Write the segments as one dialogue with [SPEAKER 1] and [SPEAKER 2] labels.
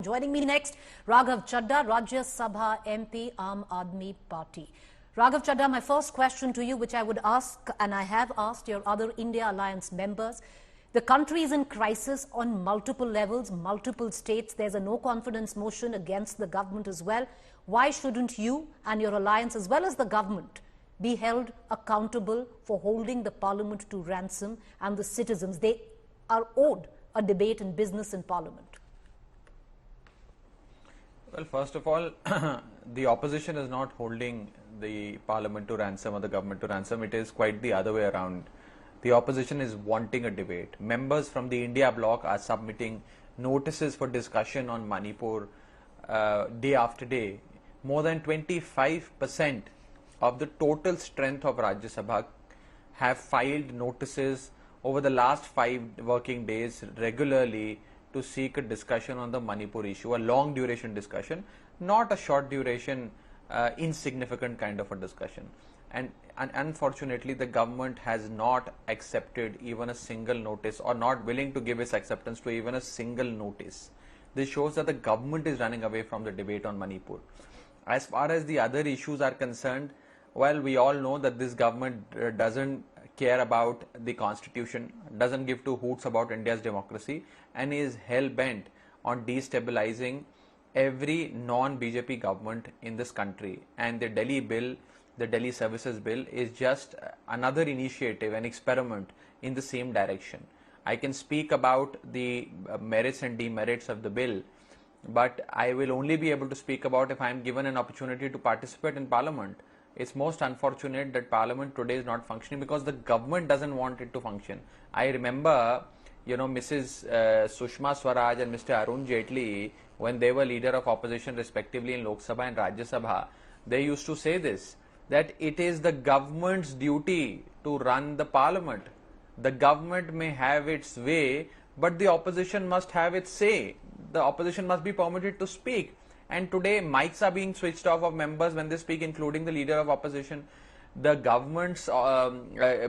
[SPEAKER 1] Joining me next, Raghav Chadha, Rajya Sabha MP, Aam Aadmi Party. Raghav Chadha, my first question to you, which I would ask, and I have asked your other India Alliance members. The country is in crisis on multiple levels, multiple states. There's a no-confidence motion against the government as well. Why shouldn't you and your alliance, as well as the government, be held accountable for holding the parliament to ransom and the citizens? They are owed a debate in business in parliament.
[SPEAKER 2] Well, first of all, the opposition is not holding the parliament to ransom or the government to ransom. It is quite the other way around. The opposition is wanting a debate. Members from the India bloc are submitting notices for discussion on Manipur day after day. More than 25% of the total strength of Rajya Sabha have filed notices over the last 5 working days regularly to seek a discussion on the Manipur issue, a long duration discussion, not a short duration, insignificant kind of a discussion. And unfortunately, the government has not accepted even a single notice, or not willing to give its acceptance to even a single notice. This shows that the government is running away from the debate on Manipur. As far as the other issues are concerned, well, we all know that this government doesn't care about the constitution, doesn't give two hoots about India's democracy, and is hell-bent on destabilizing every non-BJP government in this country. And the Delhi bill, the Delhi Services Bill, is just another initiative, an experiment in the same direction. I can speak about the merits and demerits of the bill, but I will only be able to speak about if I am given an opportunity to participate in Parliament. It's most unfortunate that Parliament today is not functioning because the government doesn't want it to function. I remember, Mrs. Sushma Swaraj and Mr. Arun Jaitley, when they were leader of opposition respectively in Lok Sabha and Rajya Sabha, they used to say this, that it is the government's duty to run the Parliament. The government may have its way, but the opposition must have its say. The opposition must be permitted to speak. And today, mics are being switched off of members when they speak, including the leader of opposition. The government's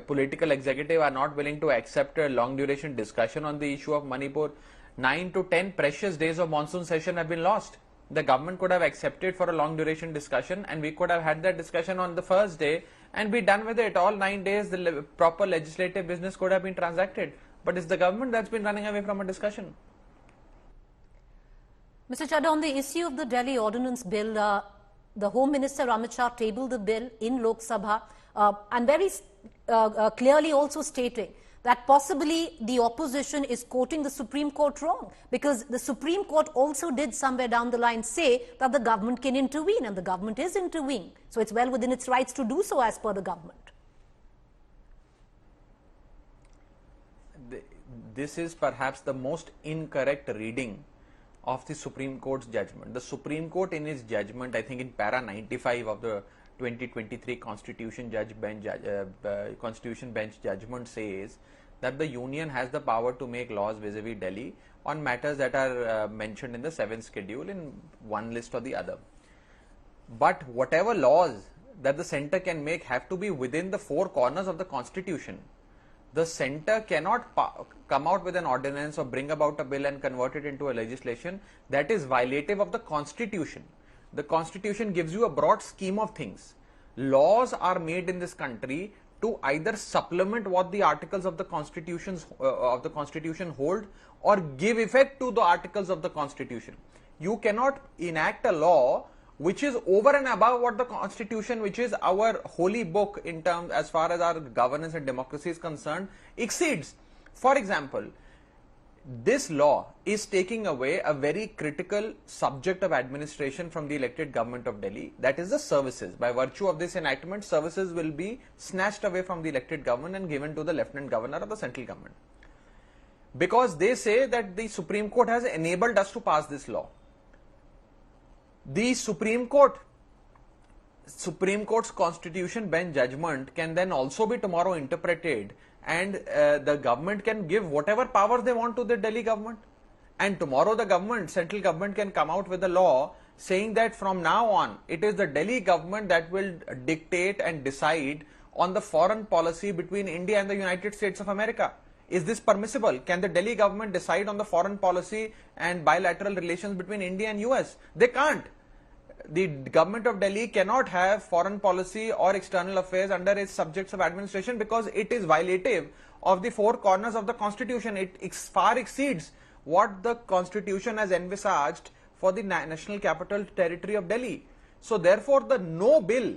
[SPEAKER 2] political executive are not willing to accept a long duration discussion on the issue of Manipur. 9 to 10 precious days of monsoon session have been lost. The government could have accepted for a long duration discussion, and we could have had that discussion on the first day and be done with it. All 9 days, the proper legislative business could have been transacted. But it's the government that's been running away from a discussion.
[SPEAKER 1] Mr. Chadha, on the issue of the Delhi Ordinance Bill, the Home Minister Amit Shah tabled the bill in Lok Sabha and very clearly also stating that possibly the opposition is quoting the Supreme Court wrong, because the Supreme Court also did somewhere down the line say that the government can intervene, and the government is intervening. So it's well within its rights to do so as per the government.
[SPEAKER 2] This is perhaps the most incorrect reading of the Supreme Court's judgment. The Supreme Court, in its judgment, I think in para 95 of the 2023 Constitution Bench judgment, says that the Union has the power to make laws vis-a-vis Delhi on matters that are mentioned in the 7th schedule in one list or the other. But whatever laws that the centre can make have to be within the 4 corners of the Constitution. The centre cannot come out with an ordinance or bring about a bill and convert it into a legislation that is violative of the Constitution. The Constitution gives you a broad scheme of things. Laws are made in this country to either supplement what the articles of the Constitution hold, or give effect to the articles of the Constitution. You cannot enact a law which is over and above what the Constitution, which is our holy book in terms as far as our governance and democracy is concerned, exceeds. For example, this law is taking away a very critical subject of administration from the elected government of Delhi, that is the services. By virtue of this enactment, services will be snatched away from the elected government and given to the Lieutenant Governor of the central government. Because they say that the Supreme Court has enabled us to pass this law. The Supreme Court's Constitution Bench judgment can then also be tomorrow interpreted, and the government can give whatever powers they want to the Delhi government. And tomorrow the central government can come out with a law saying that from now on, it is the Delhi government that will dictate and decide on the foreign policy between India and the United States of America. Is this permissible? Can the Delhi government decide on the foreign policy and bilateral relations between India and US? They can't. The government of Delhi cannot have foreign policy or external affairs under its subjects of administration because it is violative of the four corners of the constitution. It far exceeds what the constitution has envisaged for the national capital territory of Delhi. So therefore the no bill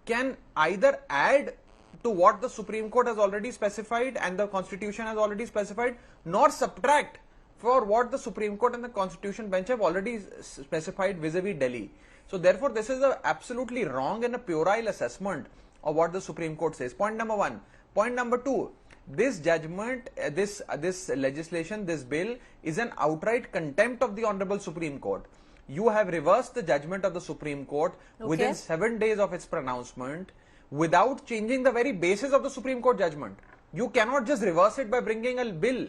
[SPEAKER 2] can either add to what the Supreme Court has already specified and the constitution has already specified, nor subtract for what the Supreme Court and the constitution bench have already specified vis-a-vis Delhi. So therefore this is a absolutely wrong and a puerile assessment of what the Supreme Court says. Point number one. Point number two, this judgment, this legislation, this bill is an outright contempt of the Honorable Supreme Court. You have reversed the judgment of the Supreme Court within 7 days of its pronouncement without changing the very basis of the Supreme Court judgment. You cannot just reverse it by bringing a bill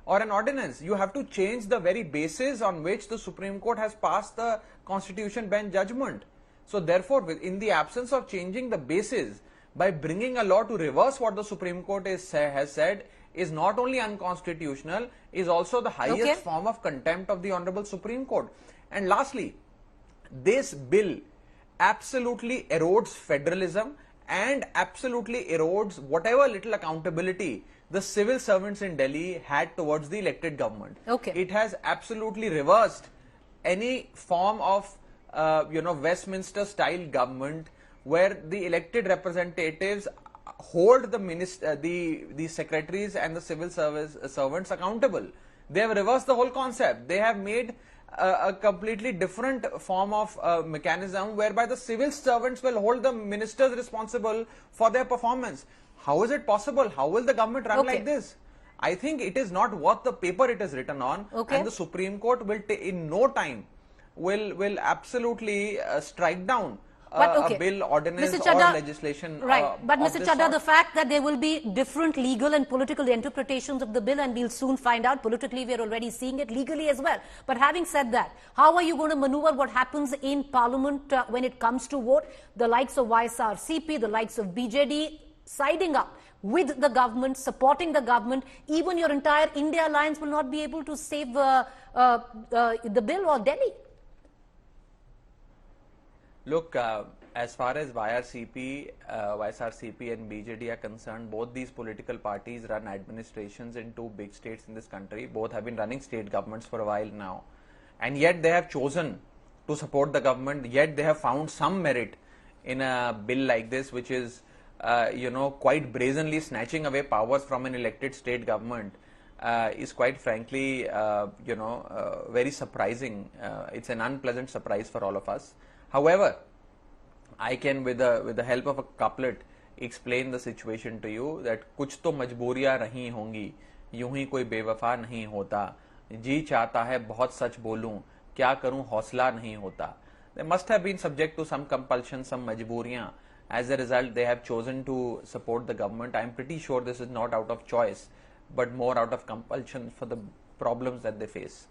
[SPEAKER 2] or an ordinance. You have to change the very basis on which the Supreme Court has passed the Constitution bench judgment. So therefore, in the absence of changing the basis, by bringing a law to reverse what the Supreme Court has said is not only unconstitutional, is also the highest form of contempt of the Honorable Supreme Court. And lastly, this bill absolutely erodes federalism and absolutely erodes whatever little accountability the civil servants in Delhi had towards the elected government. It has absolutely reversed any form of Westminster style government where the elected representatives hold the secretaries and the civil service servants accountable. They have reversed the whole concept. They have made a completely different form of mechanism whereby the civil servants will hold the ministers responsible for their performance. How is it possible? How will the government run like this? I think it is not worth the paper it is written on, and the Supreme Court will in no time will absolutely strike down a bill, ordinance or legislation.
[SPEAKER 1] But Mr. Chadha, the fact that there will be different legal and political interpretations of the bill, and we'll soon find out, politically we are already seeing it, legally as well. But having said that, how are you going to maneuver what happens in Parliament when it comes to vote? The likes of YSRCP, the likes of BJD siding up with the government, supporting the government. Even your entire India alliance will not be able to save the bill or Delhi.
[SPEAKER 2] Look, as far as YSRCP and BJD are concerned, both these political parties run administrations in two big states in this country. Both have been running state governments for a while now. And yet they have chosen to support the government, yet they have found some merit in a bill like this, which is, quite brazenly snatching away powers from an elected state government. Is quite frankly, very surprising. It's an unpleasant surprise for all of us. However, I can, with the help of a couplet, explain the situation to you that कुछ तो मजबूरियां रही होंगी, यूं ही कोई बेवफा नहीं होता, जी चाहता है बहुत सच बोलूं, क्या करूं हौसला नहीं होता. They must have been subject to some compulsion, some majburiyan. As a result, they have chosen to support the government. I am pretty sure this is not out of choice, but more out of compulsion for the problems that they face.